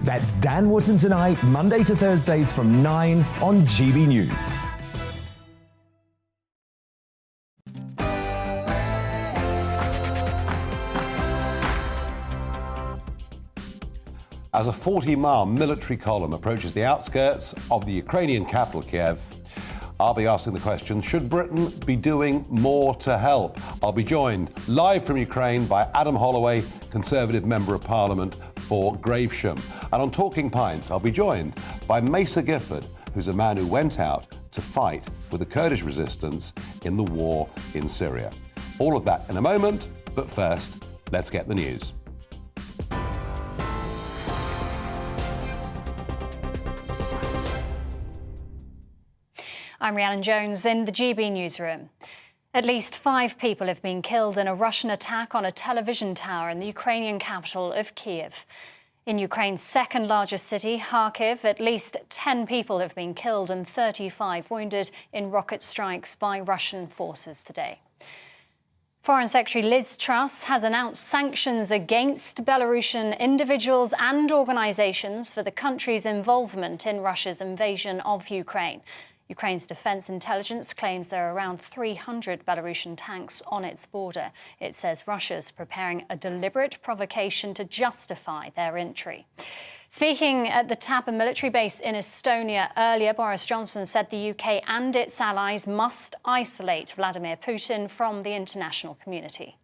That's Dan Wootton Tonight, Monday to Thursdays from 9 on GB News. As a 40-mile military column approaches the outskirts of the Ukrainian capital, Kiev, I'll be asking the question, should Britain be doing more to help? I'll be joined live from Ukraine by Adam Holloway, Conservative Member of Parliament for Gravesham. And on Talking Pints, I'll be joined by Mesa Gifford, who's a man who went out to fight with the Kurdish resistance in the war in Syria. All of that in a moment, but first, let's get the news. I'm Rhiannon Jones in the GB newsroom. At least 5 people have been killed in a Russian attack on a television tower in the Ukrainian capital of Kyiv. In Ukraine's second largest city, Kharkiv, at least 10 people have been killed and 35 wounded in rocket strikes by Russian forces today. Foreign Secretary Liz Truss has announced sanctions against Belarusian individuals and organisations for the country's involvement in Russia's invasion of Ukraine. Ukraine's defence intelligence claims there are around 300 Belarusian tanks on its border. It says Russia's preparing a deliberate provocation to justify their entry. Speaking at the Tapa military base in Estonia earlier, Boris Johnson said the UK and its allies must isolate Vladimir Putin from the international community.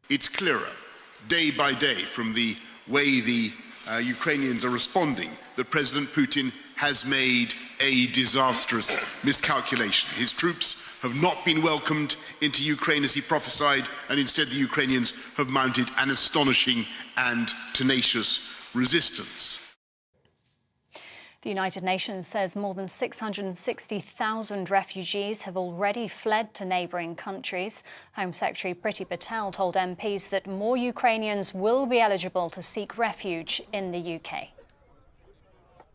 It's clearer, day by day, from the way the Ukrainians are responding, that President Putin has made a disastrous miscalculation. His troops have not been welcomed into Ukraine as he prophesied, and instead the Ukrainians have mounted an astonishing and tenacious resistance. The United Nations says more than 660,000 refugees have already fled to neighbouring countries. Home Secretary Priti Patel told MPs that more Ukrainians will be eligible to seek refuge in the UK.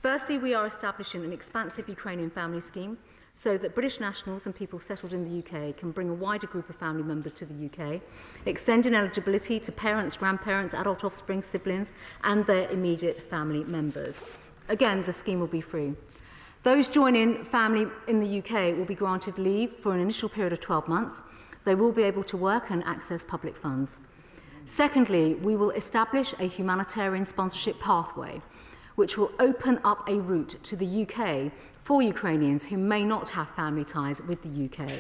Firstly, we are establishing an expansive Ukrainian family scheme so that British nationals and people settled in the UK can bring a wider group of family members to the UK, extending eligibility to parents, grandparents, adult offspring, siblings and their immediate family members. Again, the scheme will be free. Those joining family in the UK will be granted leave for an initial period of 12 months. They will be able to work and access public funds. Secondly, we will establish a humanitarian sponsorship pathway which will open up a route to the UK for Ukrainians who may not have family ties with the UK.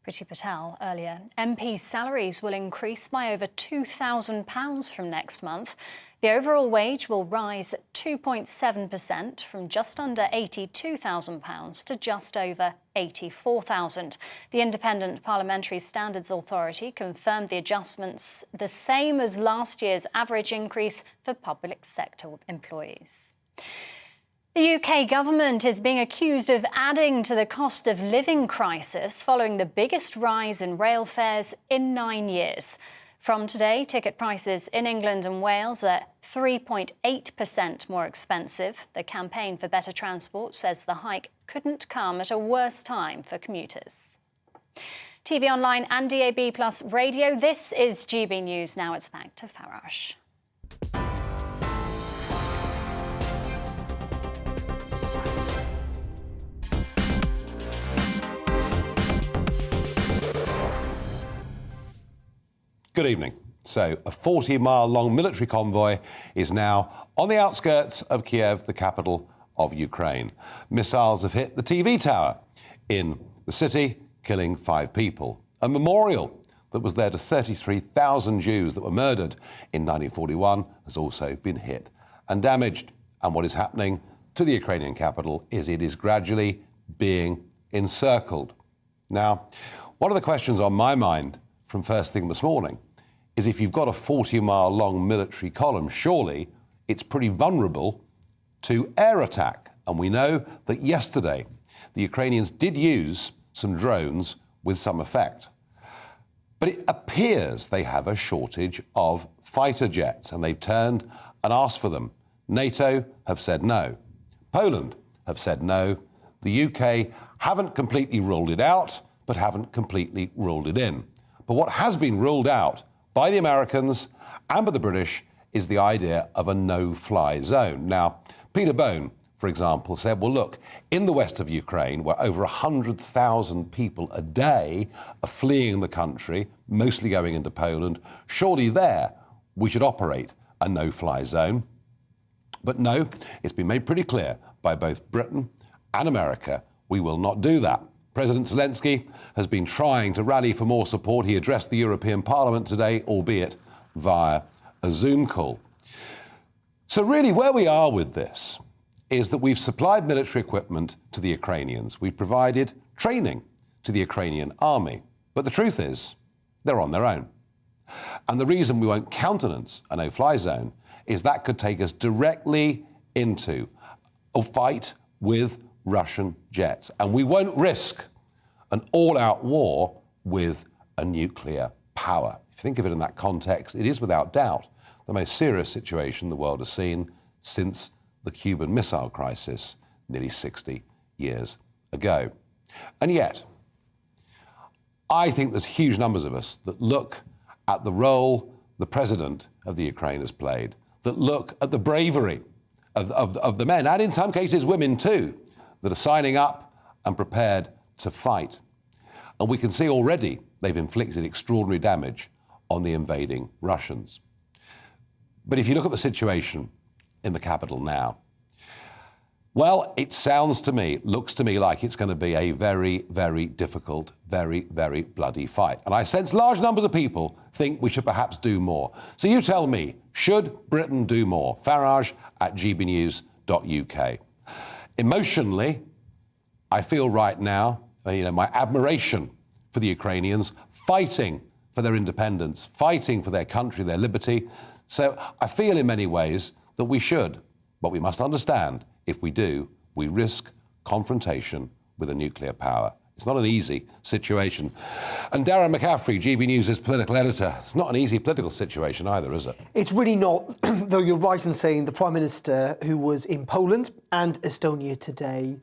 Priti Patel earlier. MPs' salaries will increase by over £2,000 from next month. The overall wage will rise 2.7% from just under £82,000 to just over £84,000. The Independent Parliamentary Standards Authority confirmed the adjustments the same as last year's average increase for public sector employees. The UK government is being accused of adding to the cost of living crisis following the biggest rise in rail fares in 9 years. From today, ticket prices in England and Wales are 3.8% more expensive. The Campaign for Better Transport says the hike couldn't come at a worse time for commuters. TV online and DAB Plus radio, this is GB News. Now it's back to Farage. Good evening. So, a 40-mile long military convoy is now on the outskirts of Kiev, the capital of Ukraine. Missiles have hit the TV tower in the city, killing 5 people. A memorial that was there to 33,000 Jews that were murdered in 1941 has also been hit and damaged. And what is happening to the Ukrainian capital is it is gradually being encircled. Now, one of the questions on my mind from first thing this morning is if you've got a 40-mile long military column, surely it's pretty vulnerable to air attack. And we know that yesterday the Ukrainians did use some drones with some effect. But it appears they have a shortage of fighter jets and they've turned and asked for them. NATO have said no. Poland have said no. The UK haven't completely ruled it out, but haven't completely ruled it in. But what has been ruled out by the Americans and by the British is the idea of a no-fly zone. Now, Peter Bone, for example, said, well, look, in the west of Ukraine, where over 100,000 people a day are fleeing the country, mostly going into Poland, surely there we should operate a no-fly zone. But no, it's been made pretty clear by both Britain and America, we will not do that. President Zelensky has been trying to rally for more support. He addressed the European Parliament today, albeit via a Zoom call. So really where we are with this is that we've supplied military equipment to the Ukrainians. We've provided training to the Ukrainian army. But the truth is, they're on their own. And the reason we won't countenance a no-fly zone is that could take us directly into a fight with Russian jets. And we won't risk an all-out war with a nuclear power. If you think of it in that context, it is without doubt the most serious situation the world has seen since the Cuban Missile Crisis nearly 60 years ago. And yet, I think there's huge numbers of us that look at the role the president of the Ukraine has played, that look at the bravery of the men, and in some cases women too, that are signing up and prepared to fight. And we can see already they've inflicted extraordinary damage on the invading Russians. But if you look at the situation in the capital now, well, it sounds to me, looks to me like it's going to be a very, very difficult, very, very bloody fight. And I sense large numbers of people think we should perhaps do more. So you tell me, should Britain do more? Farage at gbnews.uk. Emotionally, I feel right now, my admiration for the Ukrainians fighting for their independence, fighting for their country, their liberty. So I feel in many ways that we should, but we must understand if we do, we risk confrontation with a nuclear power. It's not an easy situation. And Darren McCaffrey, GB News' political editor, it's not an easy political situation either, is it? It's really not, though you're right in saying the Prime Minister, who was in Poland and Estonia today,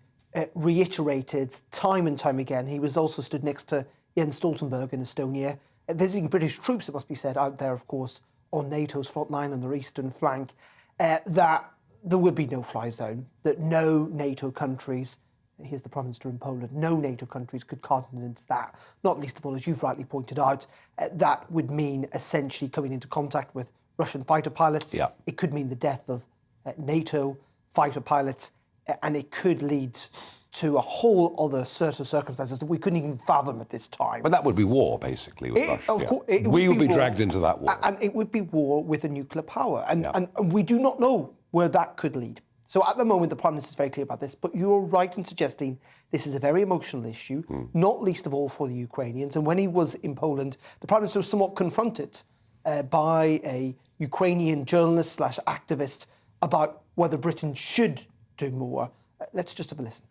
reiterated time and time again. He was also stood next to Jens Stoltenberg in Estonia, visiting British troops, it must be said, out there, of course, on NATO's front line on their eastern flank, that there would be no fly zone, that no NATO countries, here's the Prime Minister in Poland, no NATO countries could countenance that, not least of all, as you've rightly pointed out, that would mean essentially coming into contact with Russian fighter pilots. Yeah. It could mean the death of NATO fighter pilots, and it could lead to a whole other set of circumstances that we couldn't even fathom at this time. But that would be war, basically, with Russia. Of course, we would be dragged into that war. And it would be war with a nuclear power. And we do not know where that could lead. So at the moment, the Prime Minister is very clear about this, but you're right in suggesting this is a very emotional issue, not least of all for the Ukrainians. And when he was in Poland, the Prime Minister was somewhat confronted by a Ukrainian journalist / activist about whether Britain should do more. Let's just have a listen.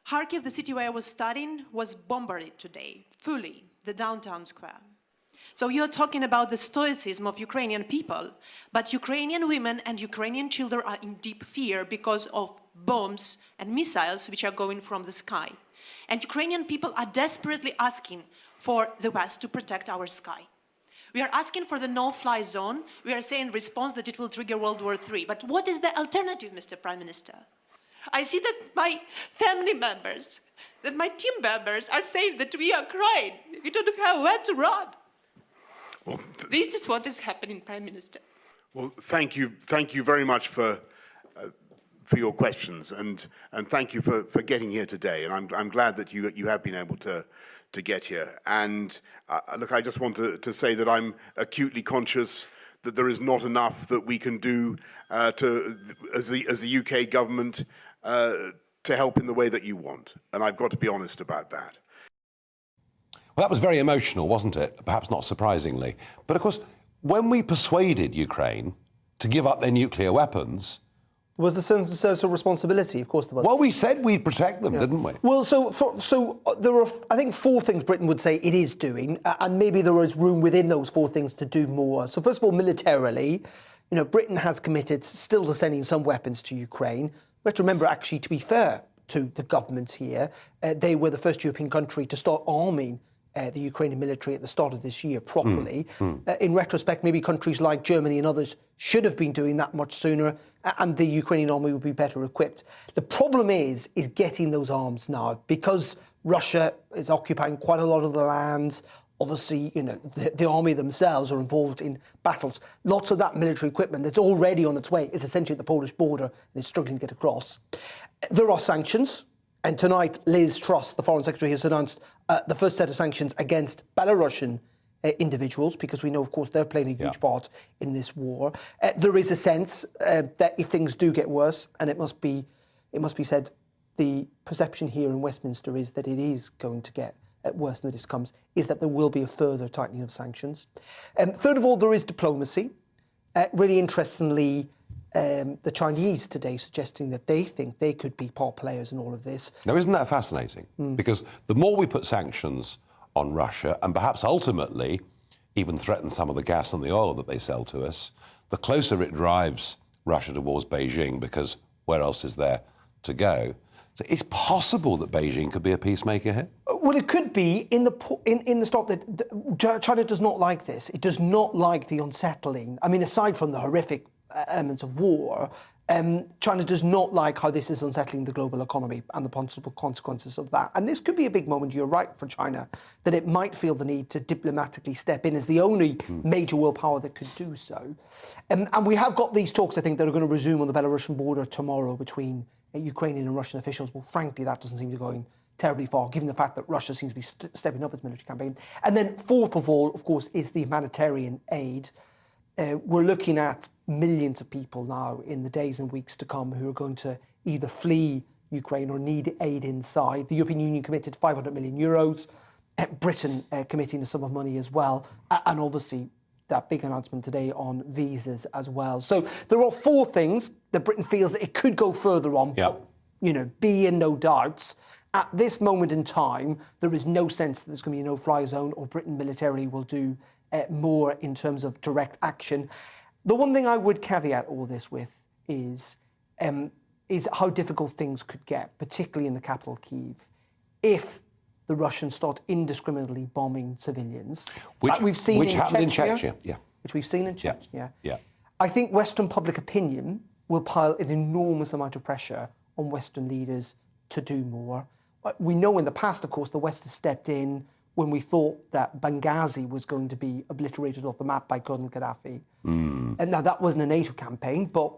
Kharkiv, the city where I was studying, was bombarded today, fully, the downtown square. So you're talking about the stoicism of Ukrainian people, but Ukrainian women and Ukrainian children are in deep fear because of bombs and missiles which are going from the sky. And Ukrainian people are desperately asking for the West to protect our sky. We are asking for the no-fly zone. We are saying in response that it will trigger World War III. But what is the alternative, Mr. Prime Minister? I see that my family members, that my team members are saying that we are crying. We don't have where to run. Well, this is what is happening, Prime Minister. Well, thank you very much for your questions, and thank you for getting here today. And I'm glad that you have been able to get here. And look, I just want to say that I'm acutely conscious that there is not enough that we can do as the UK government to help in the way that you want. And I've got to be honest about that. Well, that was very emotional, wasn't it? Perhaps not surprisingly. But of course, when we persuaded Ukraine to give up their nuclear weapons... Was the sense of responsibility? Of course there was. Well, we said we'd protect them, didn't we? Well, so there are, I think, 4 things Britain would say it is doing, and maybe there is room within those 4 things to do more. So first of all, militarily, Britain has committed still to sending some weapons to Ukraine. We have to remember, actually, to be fair to the government here, they were the first European country to start arming the Ukrainian military at the start of this year properly. In retrospect, maybe countries like Germany and others should have been doing that much sooner, and the Ukrainian army would be better equipped. The problem is getting those arms now, because Russia is occupying quite a lot of the land. Obviously, the army themselves are involved in battles. Lots of that military equipment that's already on its way is essentially at the Polish border and is struggling to get across. There are sanctions. And tonight, Liz Truss, the Foreign Secretary, has announced the first set of sanctions against Belarusian individuals, because we know, of course, they're playing a huge part in this war. There is a sense that if things do get worse, and it must be said, the perception here in Westminster is that it is going to get worse than this comes, is that there will be a further tightening of sanctions. Third of all, there is diplomacy. Really interestingly, the Chinese today suggesting that they think they could be part players in all of this. Now, isn't that fascinating? Because the more we put sanctions on Russia, and perhaps ultimately even threaten some of the gas and the oil that they sell to us, the closer it drives Russia towards Beijing, because where else is there to go? So it's possible that Beijing could be a peacemaker here? Well, it could be in the start that China does not like this. It does not like the unsettling. I mean, aside from the horrific elements of war, China does not like how this is unsettling the global economy and the possible consequences of that. And this could be a big moment, you're right, for China, that it might feel the need to diplomatically step in as the only major world power that could do so. And we have got these talks, I think, that are going to resume on the Belarusian border tomorrow between Ukrainian and Russian officials. Well, frankly, that doesn't seem to be going terribly far, given the fact that Russia seems to be stepping up its military campaign. And then fourth of all, of course, is the humanitarian aid. We're looking at millions of people now in the days and weeks to come who are going to either flee Ukraine or need aid inside. The European Union committed 500 million euros, Britain committing a sum of money as well, and obviously that big announcement today on visas as well. So there are four things that Britain feels that it could go further on, but, be in no doubts. At this moment in time, there is no sense that there's going to be a no-fly zone, or Britain militarily will do more in terms of direct action. The one thing I would caveat all this with is how difficult things could get, particularly in the capital, Kyiv, if the Russians start indiscriminately bombing civilians. Which we've seen in Chechnya. Yeah. Which we've seen in Chechnya. Yeah. I think Western public opinion will pile an enormous amount of pressure on Western leaders to do more. We know in the past, of course, the West has stepped in when we thought that Benghazi was going to be obliterated off the map by Colonel Gaddafi. And now that wasn't a NATO campaign, but,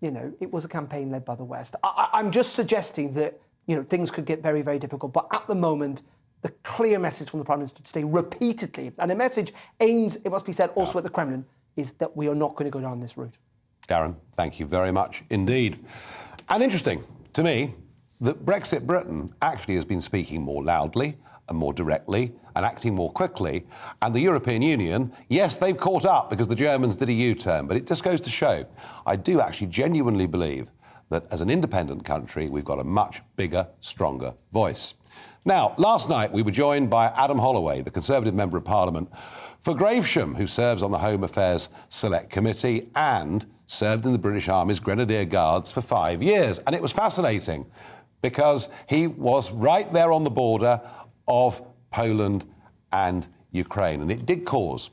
it was a campaign led by the West. I'm just suggesting that, things could get very, very difficult. But at the moment, the clear message from the Prime Minister today repeatedly, and a message aimed, it must be said, also at the Kremlin, is that we are not going to go down this route. Darren, thank you very much indeed. And interesting to me that Brexit Britain actually has been speaking more loudly and more directly and acting more quickly. And the European Union, yes, they've caught up because the Germans did a U-turn, but it just goes to show, I do actually genuinely believe that as an independent country, we've got a much bigger, stronger voice. Now, last night we were joined by Adam Holloway, the Conservative Member of Parliament for Gravesham, who serves on the Home Affairs Select Committee and served in the British Army's Grenadier Guards for 5 years. And it was fascinating because he was right there on the border of Poland and Ukraine. And it did cause,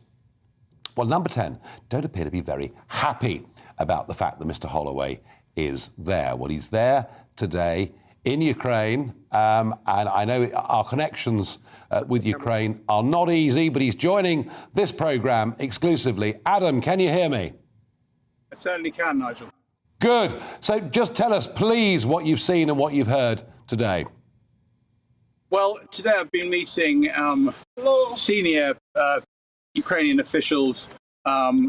well, Number 10 don't appear to be very happy about the fact that Mr. Holloway is there. Well, he's there today in Ukraine, and I know our connections with Ukraine are not easy, but he's joining this programme exclusively. Adam, can you hear me? I certainly can, Nigel. Good. So just tell us, please, what you've seen and what you've heard today. Well, today I've been meeting senior Ukrainian officials,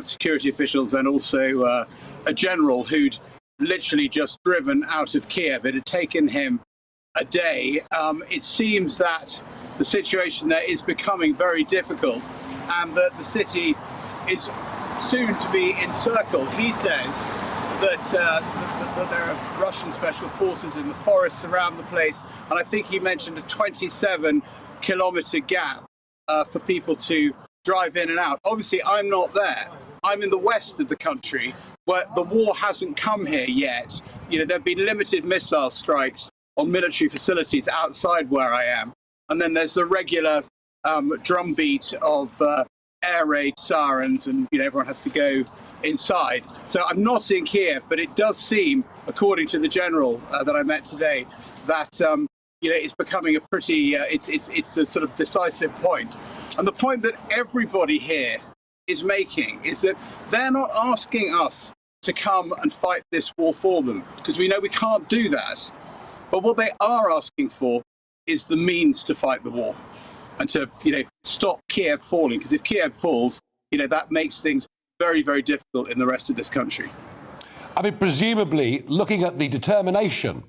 security officials, and also a general who'd literally just driven out of Kiev. It had taken him a day. It seems that the situation there is becoming very difficult and that the city is soon to be encircled. He says that there are Russian special forces in the forests around the place, and I think he mentioned a 27-kilometre gap for people to drive in and out. Obviously, I'm not there. I'm in the west of the country, where the war hasn't come here yet. There have been limited missile strikes on military facilities outside where I am. And then there's the regular drumbeat of air raid sirens, and everyone has to go inside. So I'm not in Kiev, but it does seem, according to the general that I met today, that it's becoming a pretty it's a sort of decisive point. And the point that everybody here is making is that they're not asking us to come and fight this war for them, because we know we can't do that. But what they are asking for is the means to fight the war and to stop Kiev falling, because if Kiev falls, that makes things very, very difficult in the rest of this country. I mean, presumably, looking at the determination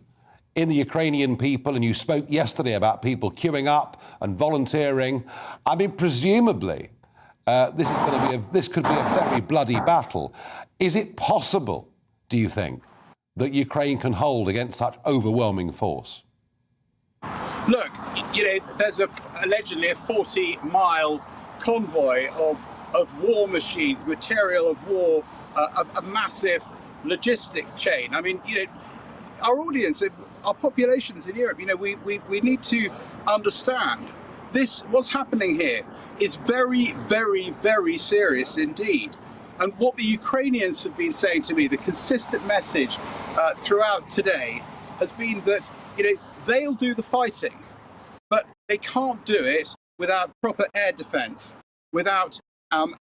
in the Ukrainian people, and you spoke yesterday about people queuing up and volunteering, I mean, presumably, this could be a very bloody battle. Is it possible, do you think, that Ukraine can hold against such overwhelming force? Look, there's allegedly a 40-mile convoy of war machines, material of war, a massive logistic chain. I mean, our audience, our populations in Europe, we need to understand this. What's happening here is very, very, very serious indeed. And what the Ukrainians have been saying to me, the consistent message throughout today has been that, they'll do the fighting, but they can't do it without proper air defense, without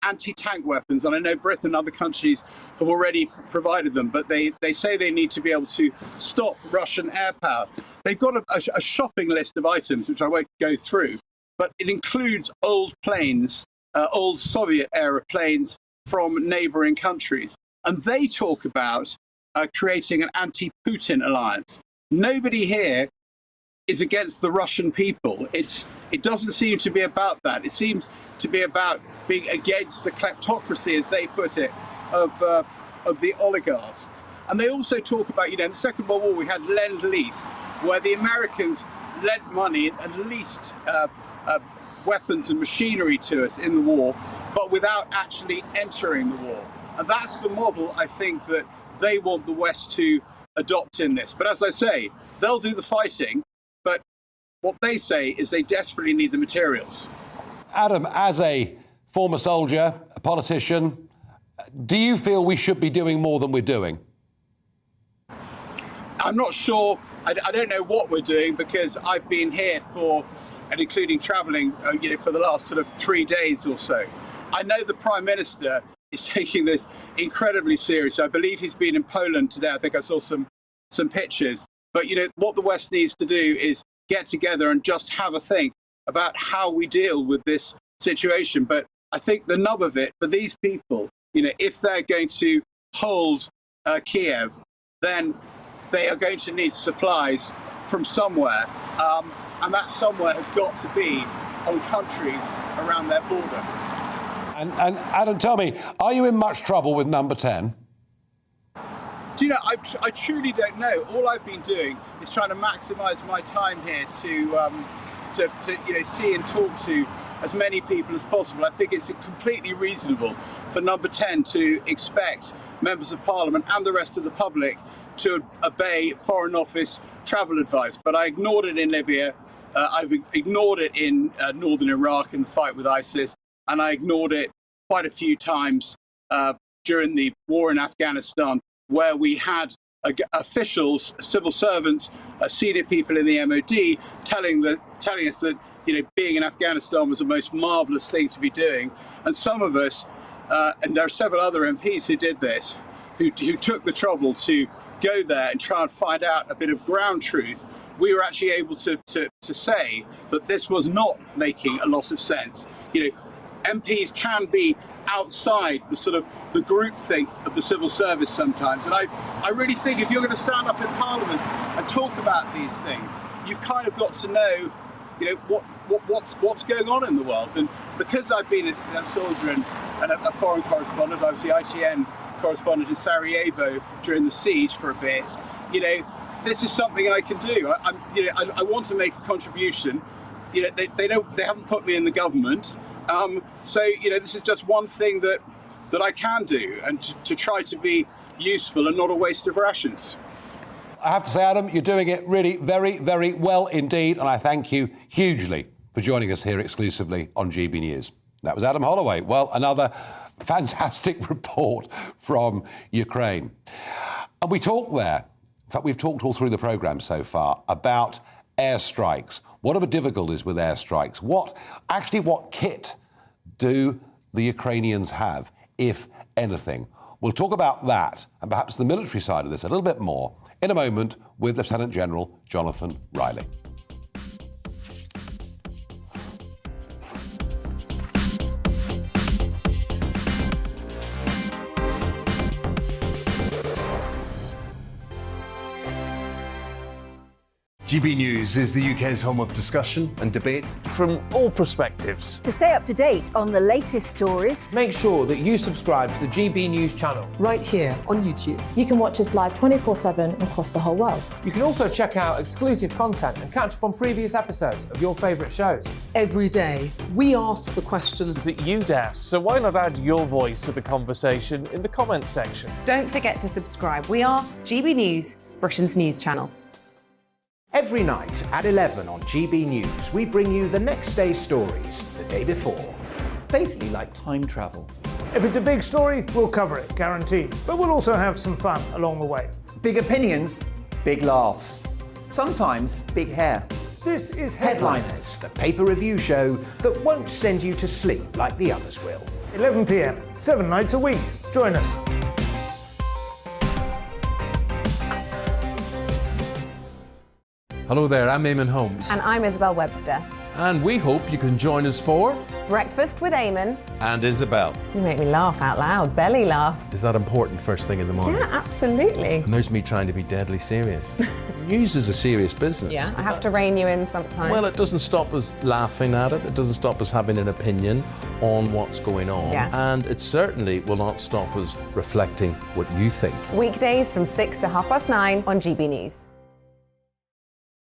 anti-tank weapons. And I know Britain and other countries have already provided them, but they say they need to be able to stop Russian air power. They've got a shopping list of items, which I won't go through, but it includes old planes, old Soviet-era planes from neighbouring countries. And they talk about creating an anti-Putin alliance. Nobody here is against the Russian people. It doesn't seem to be about that. It seems to be about being against the kleptocracy, as they put it, of the oligarchs. And they also talk about, in the Second World War, we had Lend-Lease, where the Americans lent money and leased weapons and machinery to us in the war, but without actually entering the war. And that's the model, I think, that they want the West to adopt in this. But as I say, they'll do the fighting, but what they say is they desperately need the materials. Adam, as a former soldier, a politician, do you feel we should be doing more than we're doing? I'm not sure. I don't know what we're doing, because I've been here for, and including travelling, for the last sort of 3 days or so. I know the Prime Minister is taking this incredibly serious. I believe he's been in Poland today. I think I saw some pictures. But, what the West needs to do is get together and just have a think about how we deal with this situation. But I think the nub of it for these people, if they're going to hold Kiev, then they are going to need supplies from somewhere. And that somewhere has got to be on countries around their border. And Adam, tell me, are you in much trouble with Number 10? Do you know, I truly don't know. All I've been doing is trying to maximise my time here to see and talk to as many people as possible. I think it's completely reasonable for Number 10 to expect members of Parliament and the rest of the public to obey Foreign Office travel advice. But I ignored it in Libya. I've ignored it in northern Iraq in the fight with ISIS. And I ignored it quite a few times during the war in Afghanistan, where we had officials, civil servants, senior people in the MOD telling us that being in Afghanistan was the most marvellous thing to be doing. And some of us, and there are several other MPs who did this, who took the trouble to go there and try and find out a bit of ground truth. We were actually able to say that this was not making a lot of sense. MPs can be outside the sort of the groupthink of the civil service sometimes. And I really think if you're going to stand up in Parliament and talk about these things, you've kind of got to know, what's going on in the world. And because I've been a soldier and a foreign correspondent, I was the ITN correspondent in Sarajevo during the siege for a bit, this is something I can do. I want to make a contribution. They haven't put me in the government. So this is just one thing that I can do, and to try to be useful and not a waste of rations. I have to say, Adam, you're doing it really very, very well indeed, and I thank you hugely for joining us here exclusively on GB News. That was Adam Holloway. Well, another fantastic report from Ukraine. And we talked there, in fact, we've talked all through the programme so far about airstrikes. What are the difficulties with airstrikes? What kit do the Ukrainians have, if anything? We'll talk about that and perhaps the military side of this a little bit more in a moment with Lieutenant General Jonathan Riley. GB News is the UK's home of discussion and debate from all perspectives. To stay up to date on the latest stories, make sure that you subscribe to the GB News channel right here on YouTube. You can watch us live 24/7 across the whole world. You can also check out exclusive content and catch up on previous episodes of your favourite shows. Every day, we ask the questions that you'd ask, so why not add your voice to the conversation in the comments section? Don't forget to subscribe. We are GB News, Britain's news channel. Every night at 11 on GB News, we bring you the next day's stories the day before. Basically like time travel. If it's a big story, we'll cover it, guaranteed. But we'll also have some fun along the way. Big opinions, big laughs. Sometimes big hair. This is Headliners, the paper review show that won't send you to sleep like the others will. 11 p.m, 7 nights a week. Join us. Hello there, I'm Eamon Holmes. And I'm Isabel Webster. And we hope you can join us for Breakfast with Eamon and Isabel. You make me laugh out loud, belly laugh. Is that important first thing in the morning? Yeah, absolutely. And there's me trying to be deadly serious. News is a serious business. Yeah, I have to rein you in sometimes. Well, it doesn't stop us laughing at it. It doesn't stop us having an opinion on what's going on. Yeah. And it certainly will not stop us reflecting what you think. Weekdays from 6 to 9:30 on GB News.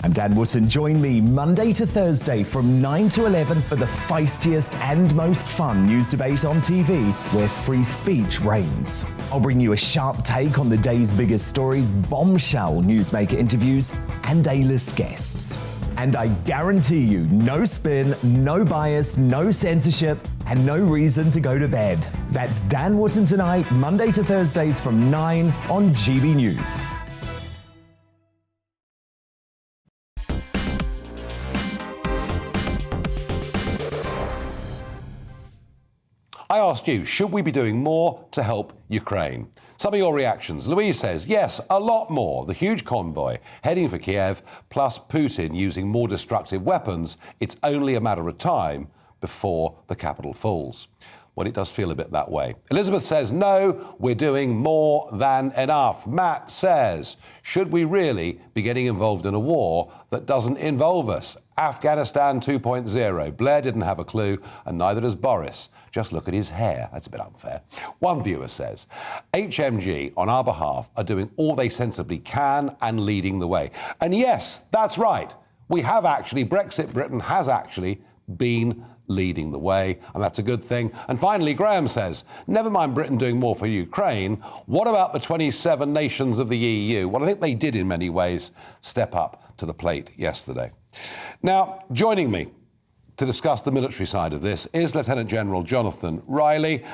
I'm Dan Wootton. Join me Monday to Thursday from 9 to 11 for the feistiest and most fun news debate on TV, where free speech reigns. I'll bring you a sharp take on the day's biggest stories, bombshell newsmaker interviews, and A-list guests. And I guarantee you, no spin, no bias, no censorship, and no reason to go to bed. That's Dan Wootton Tonight, Monday to Thursdays from 9 on GB News. I asked you, should we be doing more to help Ukraine? Some of your reactions. Louise says, yes, a lot more. The huge convoy heading for Kiev, plus Putin using more destructive weapons. It's only a matter of time before the capital falls. Well, it does feel a bit that way. Elizabeth says, no, we're doing more than enough. Matt says, should we really be getting involved in a war that doesn't involve us? Afghanistan 2.0. Blair didn't have a clue, and neither does Boris. Just look at his hair. That's a bit unfair. One viewer says, HMG, on our behalf, are doing all they sensibly can and leading the way. And yes, that's right. We have actually, Brexit Britain has actually been leading the way, and that's a good thing. And finally, Graham says, never mind Britain doing more for Ukraine, what about the 27 nations of the EU? Well, I think they did in many ways step up to the plate yesterday. Now, joining me to discuss the military side of this is Lieutenant General Jonathan Riley,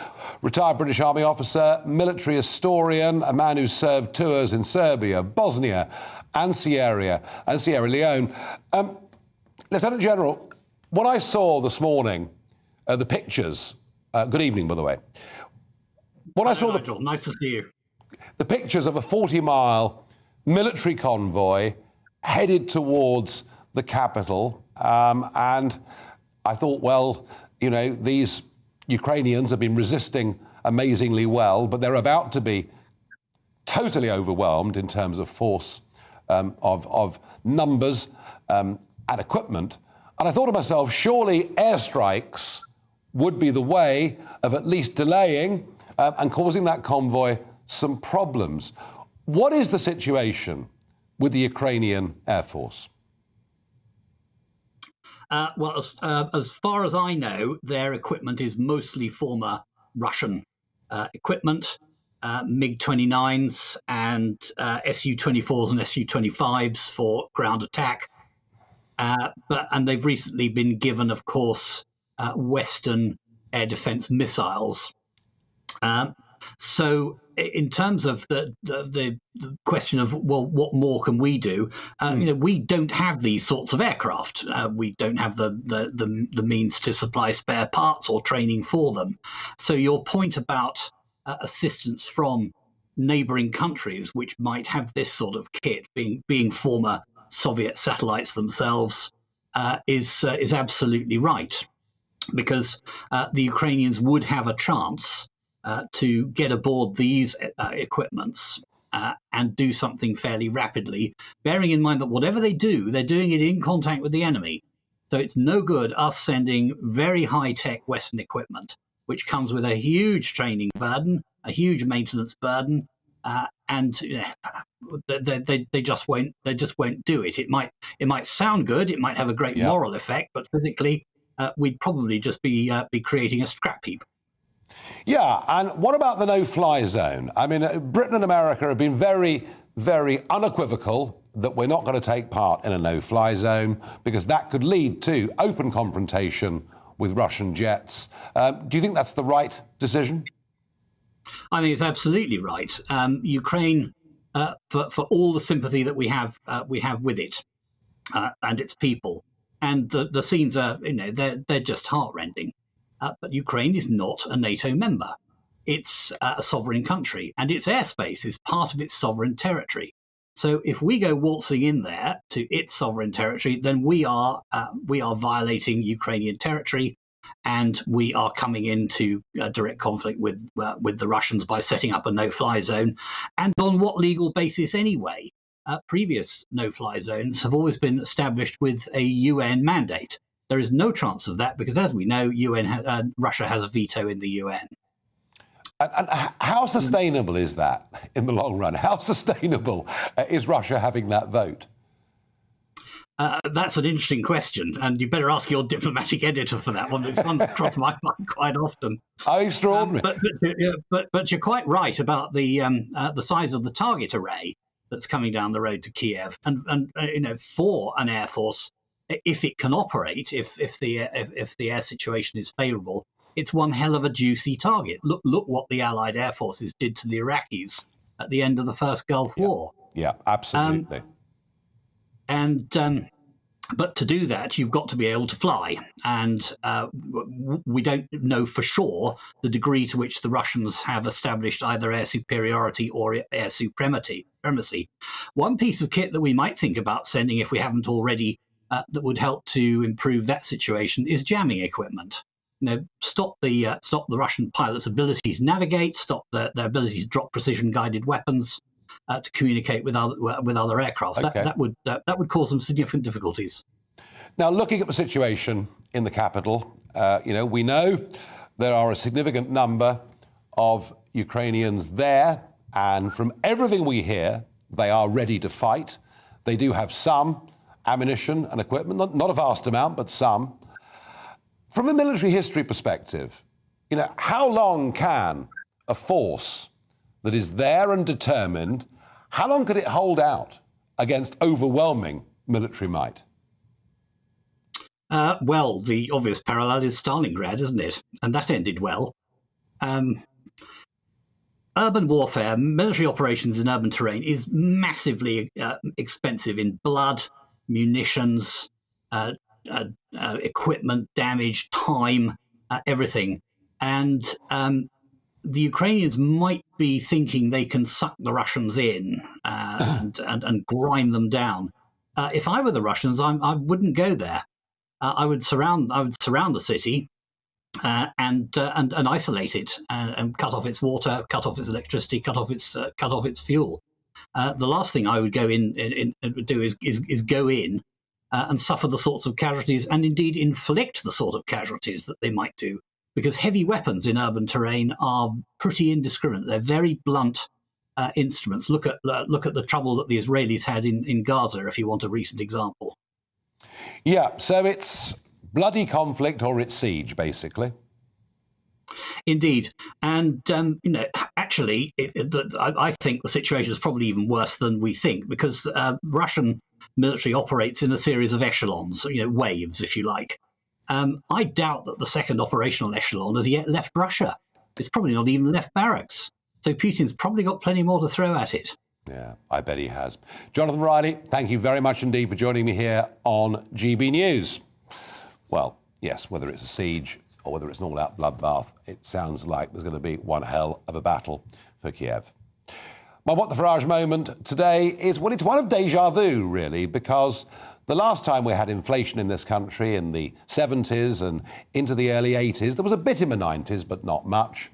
retired British Army officer, military historian, a man who served tours in Serbia, Bosnia and Sierra Leone. Lieutenant General, what I saw this morning, the pictures, good evening, by the way. When I saw Nigel, nice to see you. The pictures of a 40-mile military convoy headed towards the capital, and I thought, well, you know, these Ukrainians have been resisting amazingly well, but they're about to be totally overwhelmed in terms of force, of numbers and equipment. And I thought to myself, surely airstrikes would be the way of at least delaying and causing that convoy some problems. What is the situation with the Ukrainian Air Force? Well, as far as I know, their equipment is mostly former Russian equipment, MiG-29s and Su-24s and Su-25s for ground attack. And they've recently been given, of course, Western air defense missiles. So in terms of the question of, well, what more can we do? We don't have these sorts of aircraft. We don't have the means to supply spare parts or training for them. So your point about assistance from neighbouring countries which might have this sort of kit, being former Soviet satellites themselves, is absolutely right, because the Ukrainians would have a chance to get aboard these equipments and do something fairly rapidly, bearing in mind that whatever they do, they're doing it in contact with the enemy. So it's no good us sending very high-tech Western equipment, which comes with a huge training burden, a huge maintenance burden, and they just won't do it. It might sound good, it might have a great moral effect, but physically we'd probably just be creating a scrap heap. Yeah, and what about the no-fly zone? I mean, Britain and America have been very, very unequivocal that we're not going to take part in a no-fly zone because that could lead to open confrontation with Russian jets. Do you think that's the right decision? I think it's absolutely right. Ukraine, for all the sympathy that we have with it and its people, and the scenes are, they're just heartrending. But Ukraine is not a NATO member. It's a sovereign country, and its airspace is part of its sovereign territory. So if we go waltzing in there to its sovereign territory, then we are violating Ukrainian territory, and we are coming into direct conflict with the Russians by setting up a no-fly zone. And on what legal basis anyway? Previous no-fly zones have always been established with a UN mandate. There is no chance of that because, as we know, Russia has a veto in the UN. And how sustainable is that in the long run? How sustainable is Russia having that vote? That's an interesting question, and you better ask your diplomatic editor for that one. It's one that's crossed my mind quite often. How extraordinary! But you're quite right about the size of the target array that's coming down the road to Kiev, and for an air force, if it can operate, if the air situation is favourable, it's one hell of a juicy target. Look what the Allied air forces did to the Iraqis at the end of the first Gulf War. Yeah, absolutely. But to do that, you've got to be able to fly, and we don't know for sure the degree to which the Russians have established either air superiority or air supremacy. One piece of kit that we might think about sending, if we haven't already, that would help to improve that situation is jamming equipment. Stop the Russian pilots' ability to navigate, stop their ability to drop precision-guided weapons, to communicate with other aircraft. Okay. That would cause some significant difficulties. Now, looking at the situation in the capital, we know there are a significant number of Ukrainians there, and from everything we hear, they are ready to fight. They do have some ammunition and equipment, not a vast amount, but some. From a military history perspective, how long can a force that is there and determined, how long could it hold against overwhelming military might? Well, the obvious parallel is Stalingrad, isn't it? And that ended well. Urban warfare, military operations in urban terrain is massively expensive in blood, munitions, equipment damage, time, everything. And the Ukrainians might be thinking they can suck the Russians in and grind them down. If I were the Russians, I wouldn't go there. I would surround the city and isolate it and cut off its water, cut off its electricity, cut off its fuel. The last thing I would do is go in and suffer the sorts of casualties, and indeed inflict the sort of casualties that they might do, because heavy weapons in urban terrain are pretty indiscriminate. They're very blunt instruments. Look at the trouble that the Israelis had in Gaza, if you want a recent example. Yeah, so it's bloody conflict or it's siege, basically. Indeed. And, actually, I think the situation is probably even worse than we think, because Russian military operates in a series of echelons, waves, if you like. I doubt that the second operational echelon has yet left Russia. It's probably not even left barracks. So Putin's probably got plenty more to throw at it. Yeah, I bet he has. Jonathan Riley, thank you very much indeed for joining me here on GB News. Well, yes, whether it's a siege or whether it's an all-out bloodbath, it sounds like there's going to be one hell of a battle for Kiev. My What the Farage moment today is, well, it's one of déjà vu, really, because the last time we had inflation in this country in the 70s and into the early 80s, there was a bit in the 90s, but not much.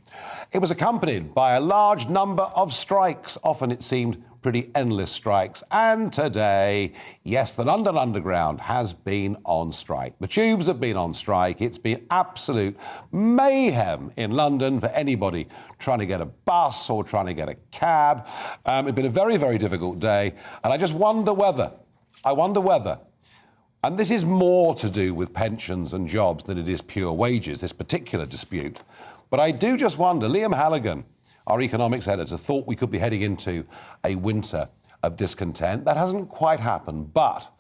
It was accompanied by a large number of strikes. Often it seemed pretty endless strikes. And today, yes, the London Underground has been on strike. The tubes have been on strike. It's been absolute mayhem in London for anybody trying to get a bus or trying to get a cab. It's been a very, very difficult day. And I just wonder whether, and this is more to do with pensions and jobs than it is pure wages, this particular dispute. But I do just wonder, Liam Halligan, our economics editor, thought we could be heading into a winter of discontent. That hasn't quite happened, but,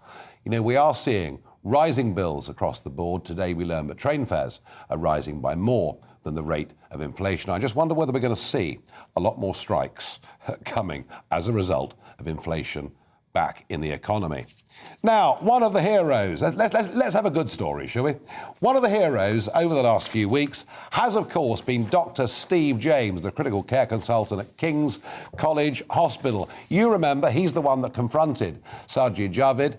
we are seeing rising bills across the board. Today we learned that train fares are rising by more than the rate of inflation. I just wonder whether we're going to see a lot more strikes coming as a result of inflation back in the economy. Now, one of the heroes, let's have a good story, shall we? One of the heroes over the last few weeks has, of course, been Dr. Steve James, the critical care consultant at King's College Hospital. You remember, he's the one that confronted Sajid Javid.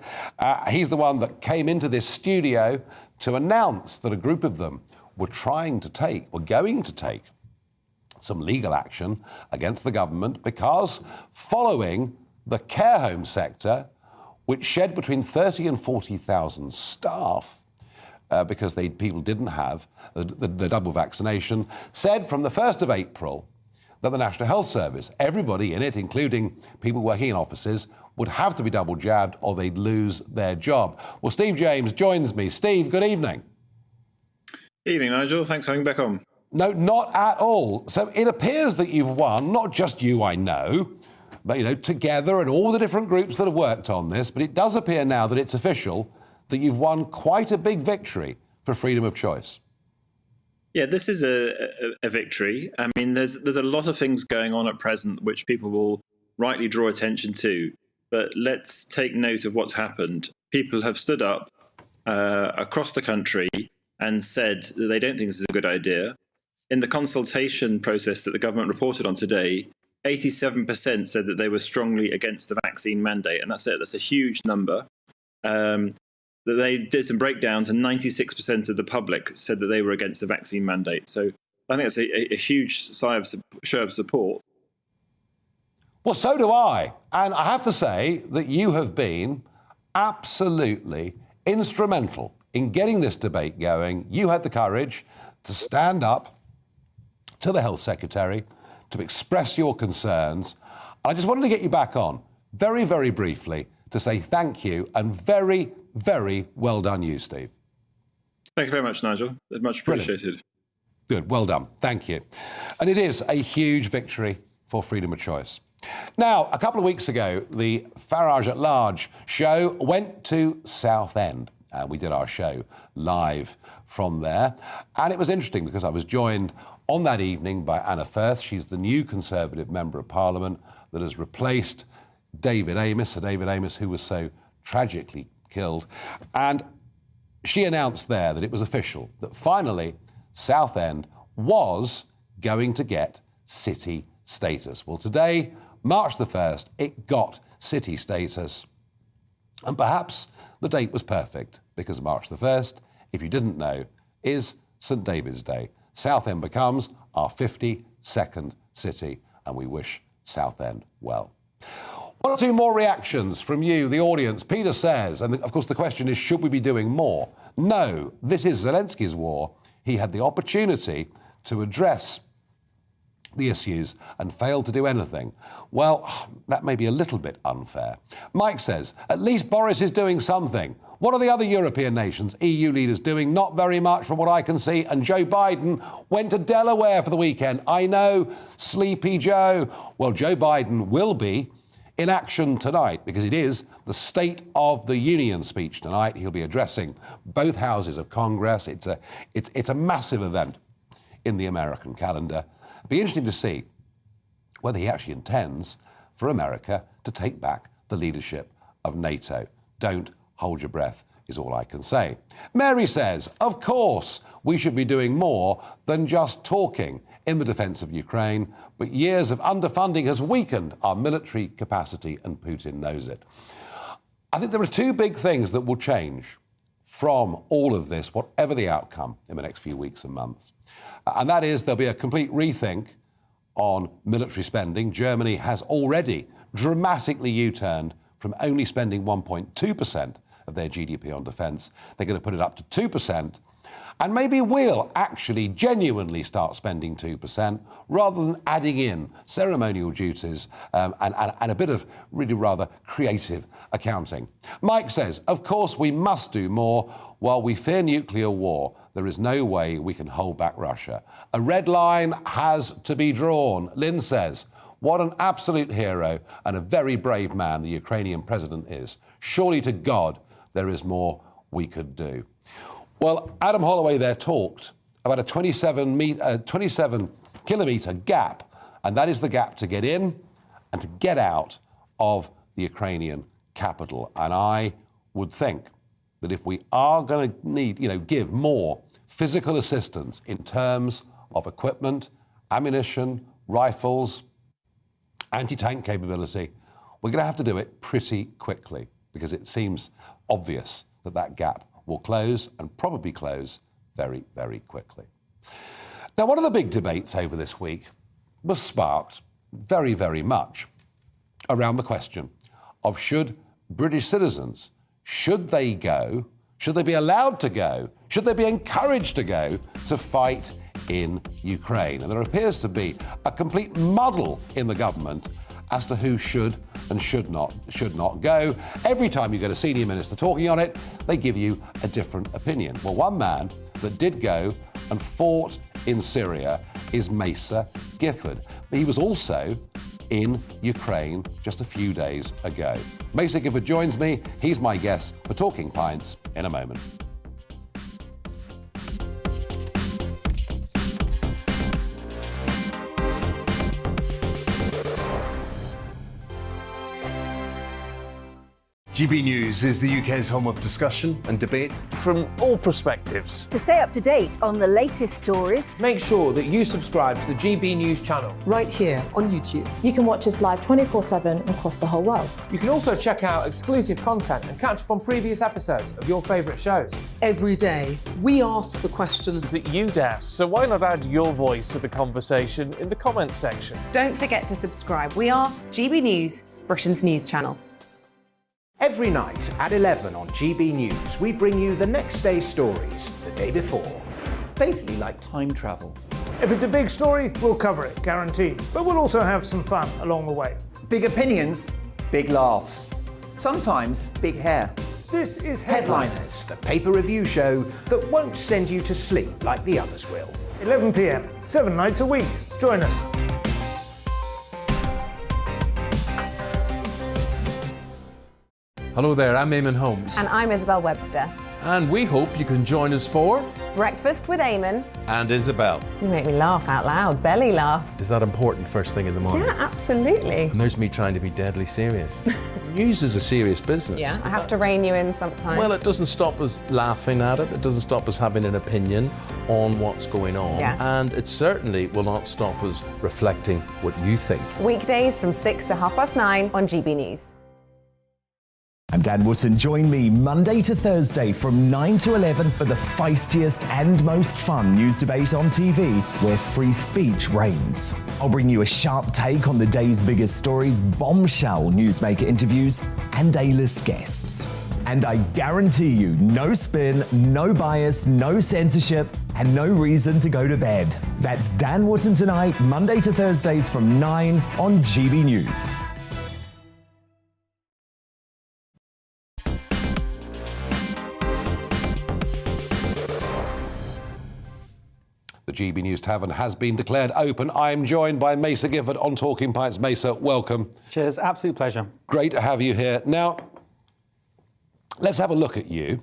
He's the one that came into this studio to announce that a group of them were going to take some legal action against the government because following the care home sector, which shed between 30 and 40,000 staff because people didn't have the double vaccination, said from the 1st of April that the National Health Service, everybody in it, including people working in offices, would have to be double jabbed or they'd lose their job. Well, Steve James joins me. Steve, good evening. Evening, Nigel. Thanks for having me back on. No, not at all. So it appears that you've won, not just you, I know, but, together and all the different groups that have worked on this, but it does appear now that it's official that you've won quite a big victory for freedom of choice. Yeah, this is a victory. I mean, there's a lot of things going on at present which people will rightly draw attention to, but let's take note of what's happened. People have stood up across the country and said that they don't think this is a good idea. In the consultation process that the government reported on today, 87% said that they were strongly against the vaccine mandate, and that's it. That's a huge number. That they did some breakdowns, and 96% of the public said that they were against the vaccine mandate. So I think that's a huge show of support. Well, so do I. And I have to say that you have been absolutely instrumental in getting this debate going. You had the courage to stand up to the Health Secretary, to express your concerns. I just wanted to get you back on, very, very briefly, to say thank you and very, very well done you, Steve. Thank you very much, Nigel. Much appreciated. Good, well done. Thank you. And it is a huge victory for freedom of choice. Now, a couple of weeks ago, the Farage at Large show went to Southend. We did our show live from there. And it was interesting because I was joined on that evening by Anna Firth. She's the new Conservative Member of Parliament that has replaced Sir David Amess, who was so tragically killed. And she announced there that it was official, that finally Southend was going to get city status. Well, today, March the 1st, it got city status. And perhaps the date was perfect because March the 1st, if you didn't know, is St David's Day. Southend becomes our 52nd city, and we wish Southend well. One or two more reactions from you, the audience. Peter says, and of course the question is, should we be doing more? No, this is Zelensky's war. He had the opportunity to address the issues and failed to do anything. Well, that may be a little bit unfair. Mike says, at least Boris is doing something. What are the other European nations, EU leaders doing? Not very much from what I can see. And Joe Biden went to Delaware for the weekend. I know, Sleepy Joe. Well, Joe Biden will be in action tonight, because it is the State of the Union speech tonight. He'll be addressing both houses of Congress. It's a massive event in the American calendar. It'll be interesting to see whether he actually intends for America to take back the leadership of NATO. Don't hold your breath, is all I can say. Mary says, of course, we should be doing more than just talking in the defence of Ukraine, but years of underfunding has weakened our military capacity, and Putin knows it. I think there are two big things that will change from all of this, whatever the outcome in the next few weeks and months. And that is there'll be a complete rethink on military spending. Germany has already dramatically U-turned from only spending 1.2% of their GDP on defence. They're going to put it up to 2%. And maybe we'll actually genuinely start spending 2% rather than adding in ceremonial duties and a bit of really rather creative accounting. Mike says, of course we must do more. While we fear nuclear war, there is no way we can hold back Russia. A red line has to be drawn. Lynn says, what an absolute hero and a very brave man the Ukrainian president is. Surely to God, there is more we could do. Well, Adam Holloway there talked about a 27-kilometre gap, and that is the gap to get in and to get out of the Ukrainian capital. And I would think that if we are going to need, give more physical assistance in terms of equipment, ammunition, rifles, anti-tank capability, we're going to have to do it pretty quickly, because it seems obvious that that gap will close, and probably close very, very quickly. Now, one of the big debates over this week was sparked very, very much around the question of should British citizens, should they go, should they be allowed to go, should they be encouraged to go to fight in Ukraine? And there appears to be a complete muddle in the government as to who should and should not go. Every time you get a senior minister talking on it, they give you a different opinion. Well, one man that did go and fought in Syria is Mesa Gifford. He was also in Ukraine just a few days ago. Mesa Gifford joins me. He's my guest for Talking Pints in a moment. GB News is the UK's home of discussion and debate from all perspectives. To stay up to date on the latest stories, make sure that you subscribe to the GB News channel right here on YouTube. You can watch us live 24/7 across the whole world. You can also check out exclusive content and catch up on previous episodes of your favourite shows. Every day, we ask the questions that you'd ask, so why not add your voice to the conversation in the comments section? Don't forget to subscribe. We are GB News, Britain's news channel. Every night at 11 on GB News, we bring you the next day's stories the day before. It's basically like time travel. If it's a big story, we'll cover it, guaranteed. But we'll also have some fun along the way. Big opinions, big laughs. Sometimes big hair. This is Headliners, the paper review show that won't send you to sleep like the others will. 11 p.m, 7 nights a week. Join us. Hello there, I'm Eamon Holmes. And I'm Isabel Webster. And we hope you can join us for Breakfast with Eamon and Isabel. You make me laugh out loud, belly laugh. Is that important first thing in the morning? Yeah, absolutely. And there's me trying to be deadly serious. News is a serious business. Yeah, I have to rein you in sometimes. Well, it doesn't stop us laughing at it. It doesn't stop us having an opinion on what's going on. Yeah. And it certainly will not stop us reflecting what you think. Weekdays from 6 to 9:30 on GB News. I'm Dan Wootton. Join me Monday to Thursday from 9 to 11 for the feistiest and most fun news debate on TV, where free speech reigns. I'll bring you a sharp take on the day's biggest stories, bombshell newsmaker interviews, and A-list guests. And I guarantee you, no spin, no bias, no censorship, and no reason to go to bed. That's Dan Wootton Tonight, Monday to Thursdays from 9 on GB News. The GB News Tavern has been declared open. I'm joined by Mesa Gifford on Talking Pints. Mesa, welcome. Cheers, absolute pleasure. Great to have you here. Now, let's have a look at you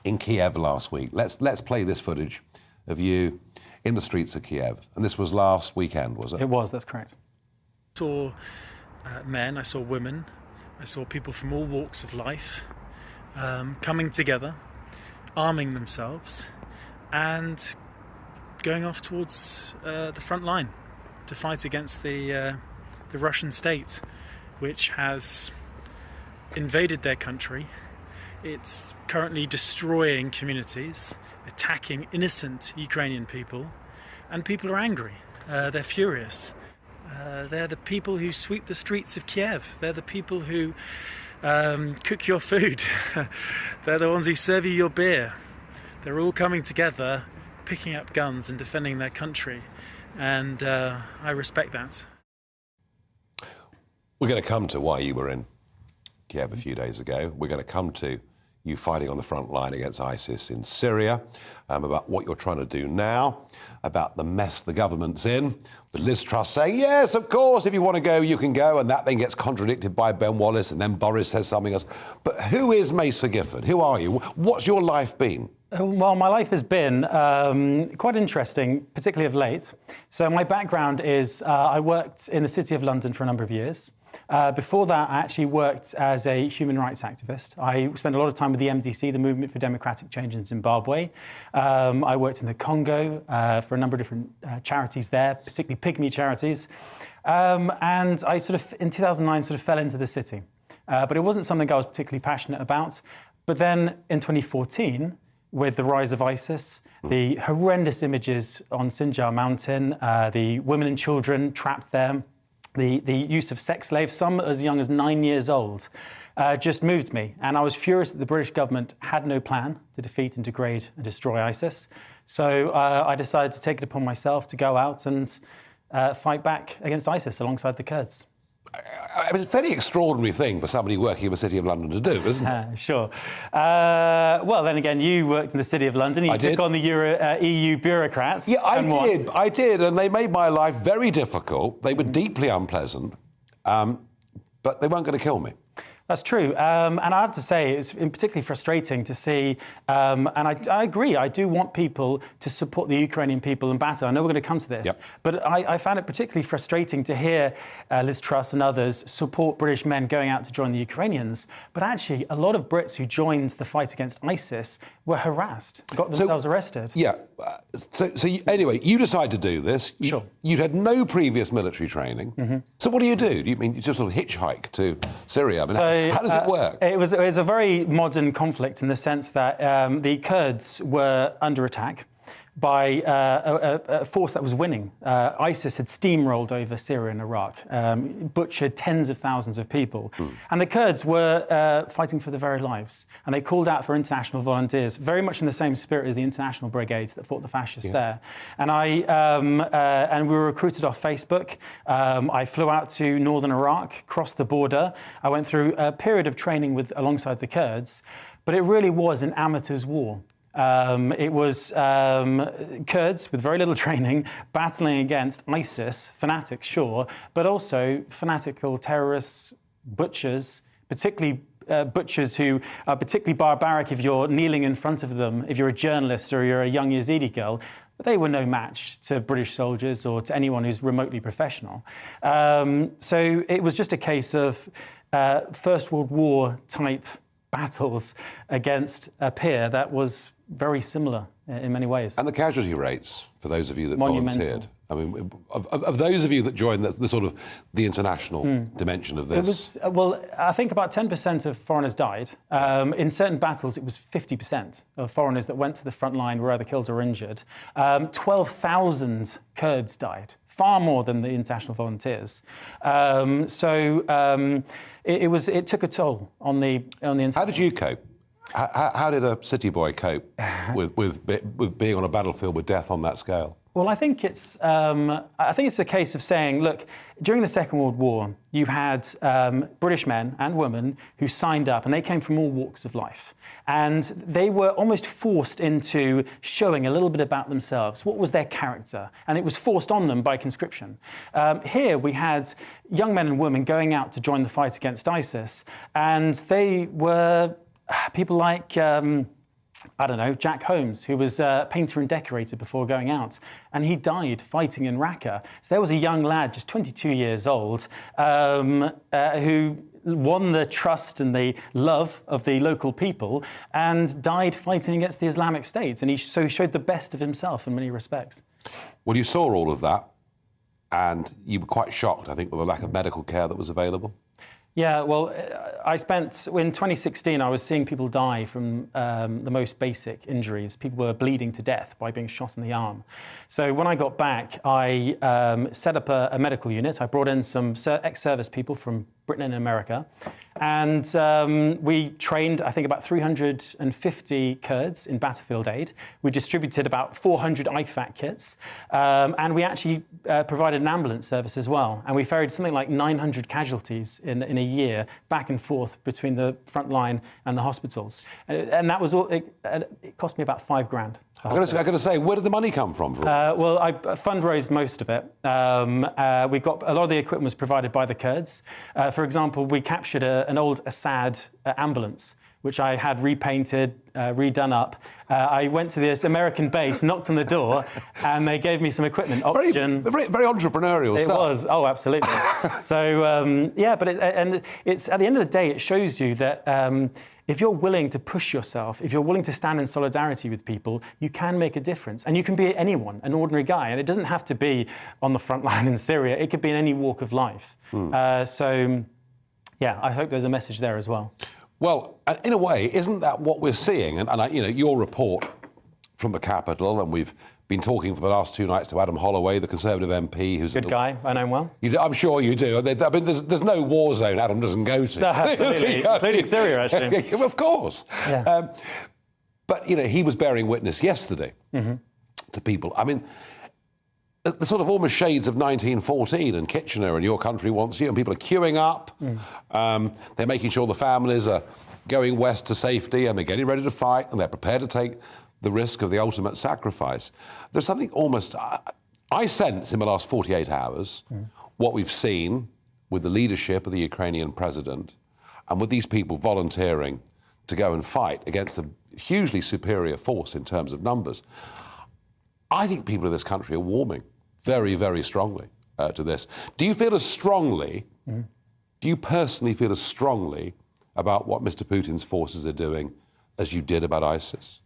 in Kiev last week. Let's play this footage of you in the streets of Kiev. And this was last weekend, was it? It was, that's correct. I saw men, I saw women, I saw people from all walks of life coming together, arming themselves and going off towards the front line to fight against the Russian state, which has invaded their country. It's currently destroying communities, attacking innocent Ukrainian people, and people are angry. They're furious. They're the people who sweep the streets of Kiev. They're the people who cook your food. They're the ones who serve you your beer. They're all coming together, picking up guns and defending their country. And I respect that. We're going to come to why you were in Kiev a few days ago. We're going to come to you fighting on the front line against ISIS in Syria, about what you're trying to do now, about the mess the government's in, with Liz Truss saying, yes, of course, if you want to go, you can go, and that then gets contradicted by Ben Wallace, and then Boris says something else. But who is Mesa Gifford? Who are you? What's your life been? Well, my life has been quite interesting, particularly of late. So my background is I worked in the City of London for a number of years. Before that, I actually worked as a human rights activist. I spent a lot of time with the MDC, the Movement for Democratic Change in Zimbabwe. I worked in the Congo for a number of different charities there, particularly pygmy charities. And I in 2009, fell into the city. But it wasn't something I was particularly passionate about. But then in 2014, with the rise of ISIS, the horrendous images on Sinjar Mountain, the women and children trapped there, the use of sex slaves, some as young as 9 years old, just moved me. And I was furious that the British government had no plan to defeat and degrade and destroy ISIS. So I decided to take it upon myself to go out and fight back against ISIS alongside the Kurds. It's a fairly extraordinary thing for somebody working in the City of London to do, isn't it? Sure. Well, then again, you worked in the City of London. You took on the EU bureaucrats. Yeah, I did, and they made my life very difficult. They were deeply unpleasant, but they weren't going to kill me. That's true. And I have to say, it's particularly frustrating to see, and I agree, I do want people to support the Ukrainian people in battle. I know we're going to come to this, but I found it particularly frustrating to hear Liz Truss and others support British men going out to join the Ukrainians. But actually, a lot of Brits who joined the fight against ISIS were harassed, got themselves arrested. Yeah. Anyway, you decide to do this. Sure. You'd had no previous military training. Mm-hmm. So what do? You just sort of hitchhike to Syria? I mean, how does it work? It was a very modern conflict in the sense that the Kurds were under attack by a force that was winning. ISIS had steamrolled over Syria and Iraq, butchered tens of thousands of people. And the Kurds were fighting for their very lives. And they called out for international volunteers, very much in the same spirit as the international brigades that fought the fascists there. And and we were recruited off Facebook. I flew out to northern Iraq, crossed the border. I went through a period of training alongside the Kurds, but it really was an amateur's war. It was Kurds with very little training battling against ISIS, fanatics, sure, but also fanatical terrorists, butchers, particularly butchers who are particularly barbaric if you're kneeling in front of them, if you're a journalist or you're a young Yazidi girl. But they were no match to British soldiers or to anyone who's remotely professional. So it was just a case of First World War type battles against a peer that was very similar in many ways. And the casualty rates, for those of you that Monumental. volunteered, I mean, of those of you that joined the sort of the international dimension of this. It was, I think about 10% of foreigners died. In certain battles, it was 50% of foreigners that went to the front line were either killed or injured. 12,000 Kurds died, far more than the international volunteers. It took a toll on the internationals. How did you cope? How did a city boy cope with being on a battlefield with death on that scale? Well, I think it's a case of saying, look, during the Second World War, you had British men and women who signed up, and they came from all walks of life. And they were almost forced into showing a little bit about themselves. What was their character? And it was forced on them by conscription. Here we had young men and women going out to join the fight against ISIS, and they were people like I don't know, Jack Holmes, who was a painter and decorator before going out, and he died fighting in Raqqa. So there was a young lad, just 22 years old, who won the trust and the love of the local people and died fighting against the Islamic State. And he showed the best of himself in many respects. Well, you saw all of that, and you were quite shocked, I think, with the lack of medical care that was available. Yeah, well, in 2016, I was seeing people die from the most basic injuries. People were bleeding to death by being shot in the arm. So when I got back, I set up a medical unit. I brought in some ex-service people from Britain and America. And we trained, I think, about 350 Kurds in battlefield aid. We distributed about 400 IFAC kits. And we actually provided an ambulance service as well. And we ferried something like 900 casualties in a year back and forth between the front line and the hospitals. And that was all, it cost me about $5,000. I've got to say, where did the money come from? Well, I fundraised most of it. We got a lot of the equipment was provided by the Kurds. For example, we captured an old Assad ambulance, which I had repainted, redone up. I went to this American base, knocked on the door, and they gave me some equipment, oxygen. Very entrepreneurial stuff. It was, oh, absolutely. So, yeah, but it's at the end of the day, it shows you that if you're willing to push yourself, if you're willing to stand in solidarity with people, you can make a difference. And you can be anyone, an ordinary guy. And it doesn't have to be on the front line in Syria. It could be in any walk of life. So, yeah, I hope there's a message there as well. Well, in a way, isn't that what we're seeing? And you know, your report from the capital, and we've been talking for the last 2 nights to Adam Holloway, the Conservative MP, who's good guy. I know him well. I'm sure you do. I mean, there's no war zone Adam doesn't go to. No, absolutely, including Syria, actually. Of course. Yeah. But you know, he was bearing witness yesterday to people. I mean, the sort of almost shades of 1914 and Kitchener and your country wants you, and people are queuing up. They're making sure the families are going west to safety, and they're getting ready to fight, and they're prepared to take the risk of the ultimate sacrifice. There's something almost, I sense in the last 48 hours, what we've seen with the leadership of the Ukrainian president and with these people volunteering to go and fight against a hugely superior force in terms of numbers. I think people in this country are warming very, very strongly to this. Do you feel as strongly, do you personally feel as strongly about what Mr. Putin's forces are doing as you did about ISIS?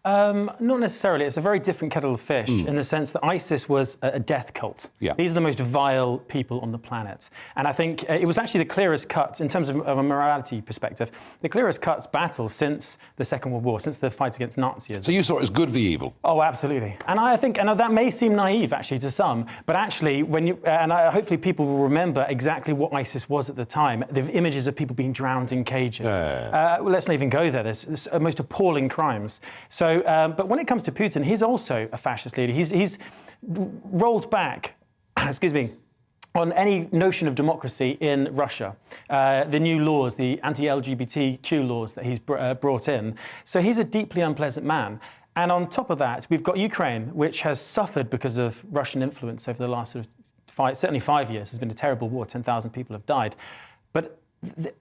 Not necessarily. It's a very different kettle of fish in the sense that ISIS was a death cult. Yeah. These are the most vile people on the planet. And I think it was actually the clearest cut, in terms of a morality perspective, the clearest cut battle since the Second World War, since the fight against Nazism. So you saw it as good v evil? Oh, absolutely. And I think, and that may seem naive actually to some, but actually when you, hopefully people will remember exactly what ISIS was at the time, the images of people being drowned in cages. Well, let's not even go there. There's most appalling crimes. So, but when it comes to Putin, he's also a fascist leader. He's rolled back, excuse me, on any notion of democracy in Russia. The new laws, the anti-LGBTQ laws that he's brought in. So he's a deeply unpleasant man. And on top of that, we've got Ukraine, which has suffered because of Russian influence over the last sort of certainly 5 years. It's been a terrible war. 10,000 people have died. But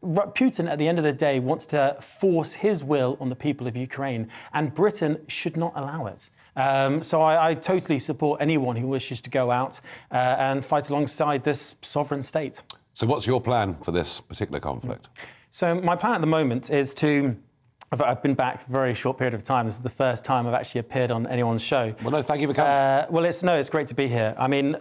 Putin, at the end of the day, wants to force his will on the people of Ukraine, and Britain should not allow it. So I totally support anyone who wishes to go out and fight alongside this sovereign state. So what's your plan for this particular conflict? So my plan at the moment is to... I've been back for a very short period of time. This is the first time I've actually appeared on anyone's show. Well, no, thank you for coming. Well, it's great to be here. I mean...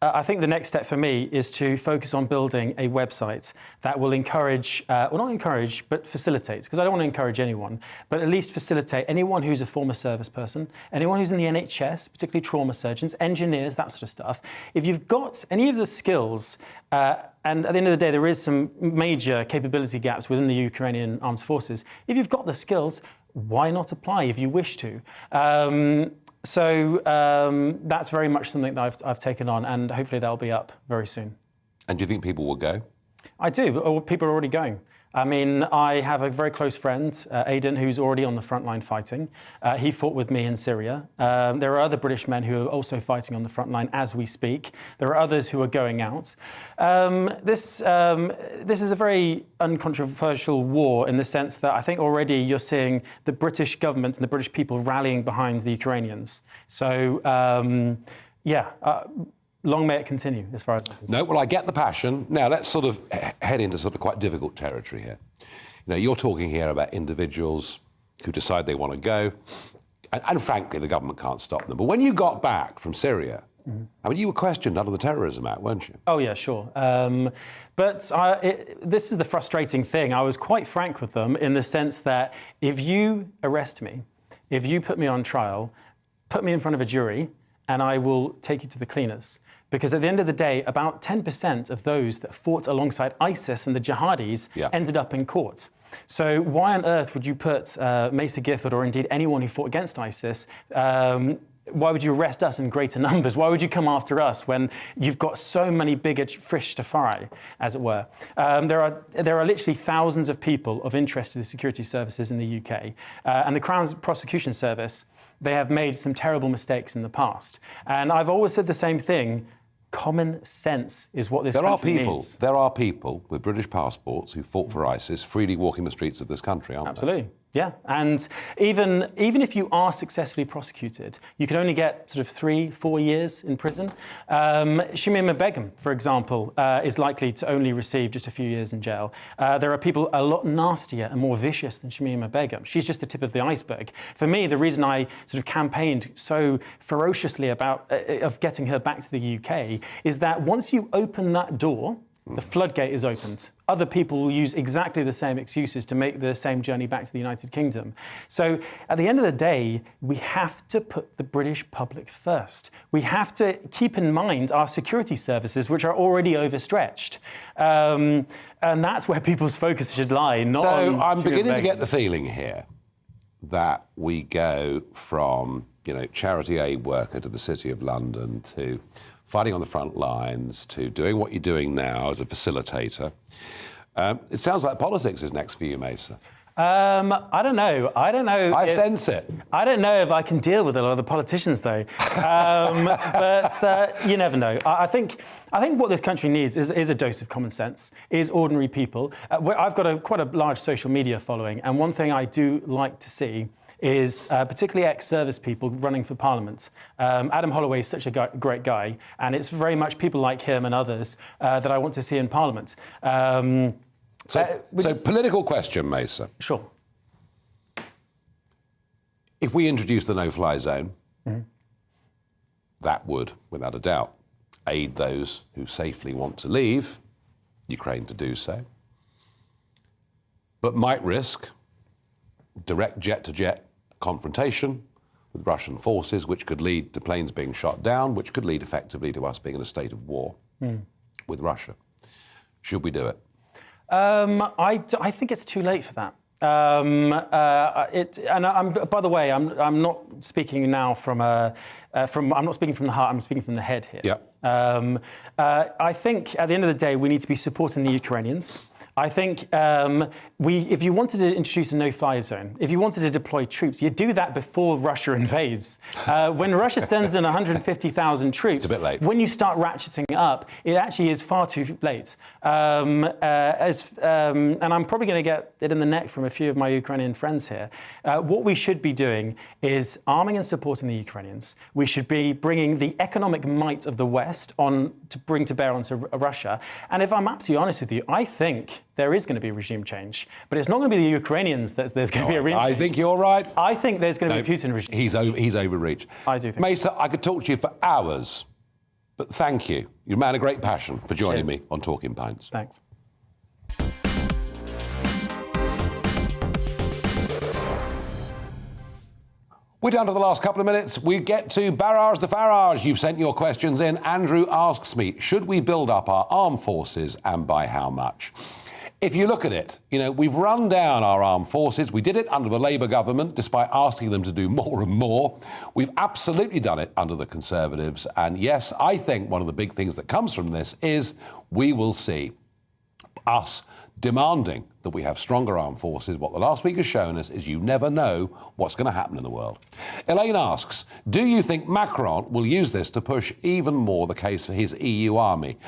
I think the next step for me is to focus on building a website that will encourage, well, not encourage, but facilitate, because I don't want to encourage anyone, but at least facilitate anyone who's a former service person, anyone who's in the NHS, particularly trauma surgeons, engineers, that sort of stuff. If you've got any of the skills, and at the end of the day, there is some major capability gaps within the Ukrainian armed forces. If you've got the skills, why not apply if you wish to? So that's very much something that I've taken on, and hopefully that'll be up very soon. And do you think people will go? I do. People are already going. I mean, I have a very close friend, Aidan, who's already on the front line fighting. He fought with me in Syria. There are other British men who are also fighting on the front line as we speak. There are others who are going out. This is a very uncontroversial war in the sense that I think already you're seeing the British government and the British people rallying behind the Ukrainians. So, long may it continue, as far as I'm concerned. No, well, I get the passion. Now, let's sort of head into sort of quite difficult territory here. You know, you're talking here about individuals who decide they want to go, and frankly, the government can't stop them. But when you got back from Syria, I mean, you were questioned under the Terrorism Act, weren't you? Oh, yeah, sure. But this is the frustrating thing. I was quite frank with them in the sense that if you arrest me, if you put me on trial, put me in front of a jury, and I will take you to the cleaners. Because at the end of the day, about 10% of those that fought alongside ISIS and the jihadis ended up in court. So why on earth would you put Mesa Gifford or indeed anyone who fought against ISIS, why would you arrest us in greater numbers? Why would you come after us when you've got so many bigger fish to fry, as it were? There are literally thousands of people of interest to the security services in the UK. And the Crown Prosecution Service, they have made some terrible mistakes in the past. And I've always said the same thing. Common sense is what this country needs. There are people with British passports who fought for ISIS freely walking the streets of this country, aren't Absolutely. There? Yeah, and even if you are successfully prosecuted, you can only get sort of 3-4 years in prison. Shamima Begum, for example, is likely to only receive just a few years in jail. There are people a lot nastier and more vicious than Shamima Begum. She's just the tip of the iceberg. For me, the reason I sort of campaigned so ferociously about of getting her back to the UK is that once you open that door, the floodgate is opened. Other people will use exactly the same excuses to make the same journey back to the United Kingdom. So at the end of the day, we have to put the British public first. We have to keep in mind our security services, which are already overstretched. And that's where people's focus should lie, not on... So I'm beginning to get the feeling here that we go from, charity aid worker to the City of London to fighting on the front lines, to doing what you're doing now as a facilitator. It sounds like politics is next for you, Mesa. I don't know. I sense it. I don't know if I can deal with a lot of the politicians, though. But you never know. I think what this country needs is a dose of common sense, is ordinary people. I've got quite a large social media following, and one thing I do like to see is particularly ex-service people running for Parliament. Adam Holloway is such a great guy, and it's very much people like him and others that I want to see in Parliament. So political question, Mesa. Sure. If we introduce the no-fly zone, that would, without a doubt, aid those who safely want to leave Ukraine to do so, but might risk direct jet-to-jet confrontation with Russian forces, which could lead to planes being shot down, which could lead effectively to us being in a state of war with Russia. Should we do it? I think it's too late for that. By the way, I'm not speaking now I'm not speaking from the heart. I'm speaking from the head here. Yeah. I think at the end of the day, we need to be supporting the Ukrainians. I think if you wanted to introduce a no-fly zone, if you wanted to deploy troops, you do that before Russia invades. When Russia sends in 150,000 troops, it's a bit late. When you start ratcheting up, it actually is far too late. And I'm probably going to get it in the neck from a few of my Ukrainian friends here. What we should be doing is arming and supporting the Ukrainians. We should be bringing the economic might of the West on to bring to bear onto Russia. And if I'm absolutely honest with you, I think there is going to be regime change, but it's not going to be the Ukrainians there's going to be a regime change. I think you're right. I think there's going to be a Putin regime. He's overreached. I do think. Mesa, I could talk to you for hours, but thank you. You're a man of great passion for joining me on Talking Pints. Thanks. We're down to the last couple of minutes. We get to Barrage the Farage. You've sent your questions in. Andrew asks me, should we build up our armed forces and by how much? If you look at it, we've run down our armed forces. We did it under the Labour government, despite asking them to do more and more. We've absolutely done it under the Conservatives. And yes, I think one of the big things that comes from this is we will see us demanding that we have stronger armed forces. What the last week has shown us is you never know what's going to happen in the world. Elaine asks, do you think Macron will use this to push even more the case for his EU army?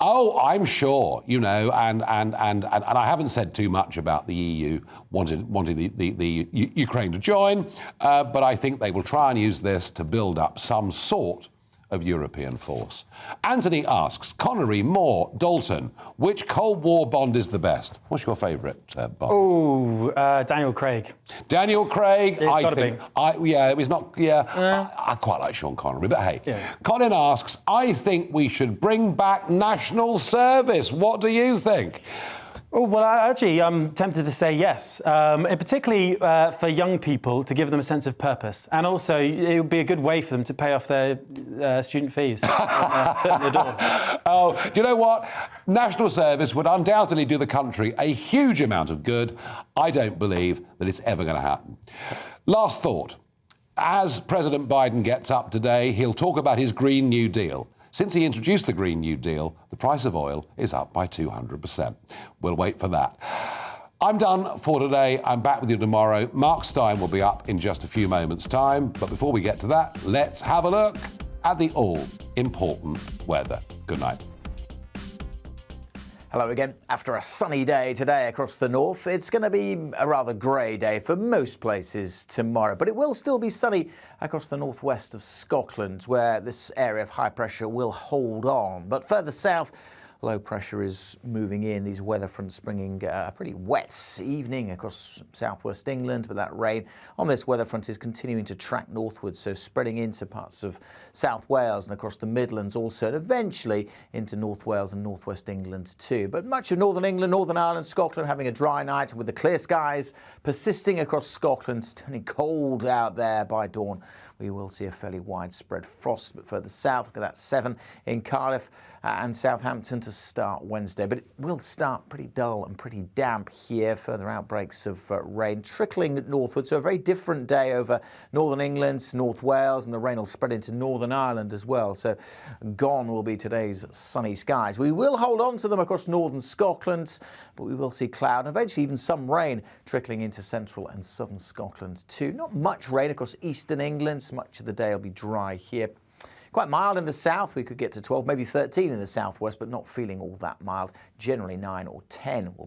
Oh, I'm sure, and I haven't said too much about the EU wanting the Ukraine to join, but I think they will try and use this to build up some sort of European force. Anthony asks, Connery, Moore, Dalton, which Cold War Bond is the best? What's your favourite Bond? Oh, Daniel Craig. Daniel Craig, I quite like Sean Connery, but hey. Yeah. Colin asks, I think we should bring back national service. What do you think? Oh, well, actually, I'm tempted to say yes, and particularly for young people, to give them a sense of purpose. And also, it would be a good way for them to pay off their student fees. Foot in the door. Oh, do you know what? National service would undoubtedly do the country a huge amount of good. I don't believe that it's ever going to happen. Last thought. As President Biden gets up today, he'll talk about his Green New Deal. Since he introduced the Green New Deal, the price of oil is up by 200%. We'll wait for that. I'm done for today. I'm back with you tomorrow. Mark Stein will be up in just a few moments' time. But before we get to that, let's have a look at the all-important weather. Good night. Hello again. After a sunny day today across the north, it's going to be a rather grey day for most places tomorrow, but it will still be sunny across the northwest of Scotland, where this area of high pressure will hold on. But further south, low pressure is moving in. These weather fronts bringing a pretty wet evening across southwest England, but that rain on this weather front is continuing to track northwards, so spreading into parts of South Wales and across the Midlands also, and eventually into North Wales and northwest England too. But much of northern England, Northern Ireland, Scotland having a dry night with the clear skies persisting across Scotland, turning cold out there by dawn. We will see a fairly widespread frost, but further south, look at that 7 in Cardiff and Southampton to start Wednesday. But it will start pretty dull and pretty damp here. Further outbreaks of rain trickling northward, so a very different day over northern England, North Wales, and the rain will spread into Northern Ireland as well. So gone will be today's sunny skies. We will hold on to them across northern Scotland, but we will see cloud and eventually even some rain trickling into central and southern Scotland too. Not much rain across eastern England. Much of the day will be dry here. Quite mild in the south. We could get to 12, maybe 13 in the southwest, but not feeling all that mild. Generally 9 or 10 will be